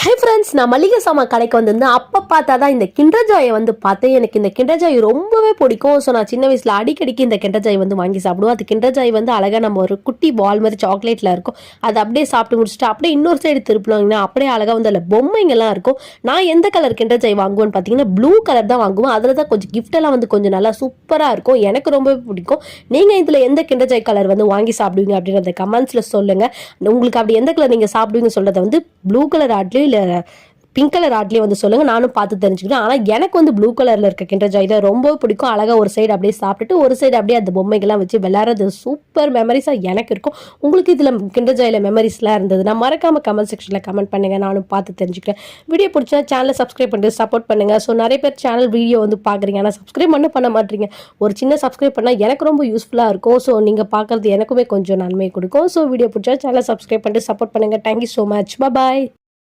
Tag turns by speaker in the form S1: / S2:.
S1: Hi friends, நான் மளிகை சாமான் கடைக்கு வந்திருந்தேன். அப்போ பார்த்தா தான் இந்த கிண்டர் ஜாயை வந்து பார்த்தேன். எனக்கு இந்த கிண்டர் ஜாய் ரொம்பவே பிடிக்கும். ஸோ நான் சின்ன வயசில் அடிக்கடிக்கு இந்த கிண்டர் ஜாய் வந்து வாங்கி சாப்பிடுவோம். அது கிண்டர் ஜாய் வந்து அழகாக நம்ம ஒரு குட்டி பால் மாதிரி சாக்லேட்டில் இருக்கும். அதை அப்படியே சாப்பிட்டு முடிச்சுட்டு அப்படியே இன்னொரு சைடு திருப்பினோங்கன்னா அப்படியே அழகாக வந்து அதில் பொம்மைங்கள்லாம் இருக்கும். நான் எந்த கலர் கிண்டர் ஜாய் வாங்குவேன்னு பார்த்தீங்கன்னா ப்ளூ கலர் தான் வாங்குவேன். அதில் தான் கொஞ்சம் கிஃப்டெல்லாம் வந்து கொஞ்சம் நல்லா சூப்பராக இருக்கும். எனக்கு ரொம்பவே பிடிக்கும். நீங்கள் இதில் எந்த கிண்டர் ஜாய் கலர் வந்து வாங்கி சாப்பிடுவீங்க அப்படின்றத கமெண்ட்ஸில் சொல்லுங்கள். உங்களுக்கு அப்படி எந்த கலர் நீங்கள் சாப்பிடுவீங்க சொல்கிறத வந்து ப்ளூ கலர் ஆட்லேயும் இல்லை பிங்க் கலர் ஆட்லேயே வந்து சொல்லுங்கள், நானும் பார்த்து தெரிஞ்சுக்கிறேன். ஆனால் எனக்கு வந்து ப்ளூ கலரில் இருக்க கிண்டர் ஜாய் தான் ரொம்ப பிடிக்கும். அழகாக ஒரு சைடு அப்படியே சாப்பிட்டுட்டு ஒரு சைடு அப்படியே அந்த பொம்மைகள்லாம் வச்சு விளையாடுறது சூப்பர் மெமரிஸாக எனக்கு இருக்கும். உங்களுக்கு இதில் கிண்டர் ஜாயில் மெமரிஸ்லாம் இருந்தது நான் மறக்காமல் கமெண்ட் செக்ஷனில் கமெண்ட் பண்ணுங்கள், நானும் பார்த்து தெரிஞ்சுக்கிறேன். வீடியோ பிடிச்சா சேனலை சப்ஸ்கிரைப் பண்ணிட்டு சப்போர்ட் பண்ணுங்கள். ஸோ நிறைய பேர் சேனல் வீடியோ வந்து பார்க்குறீங்க, ஆனால் சப்ஸ்கிரைப் பண்ண மாட்டீங்க. ஒரு சின்ன சப்ஸ்கிரைப் பண்ணால் எனக்கு ரொம்ப யூஸ்ஃபுல்லாக இருக்கும். ஸோ நீங்கள் பார்க்குறது எனக்குமே கொஞ்சம் நன்மை கொடுக்கும். ஸோ வீடியோ பிடிச்சா சேனலை சப்ஸ்கிரைப் பண்ணிட்டு சப்போர்ட் பண்ணுங்கள். Thank you so much. பாய்.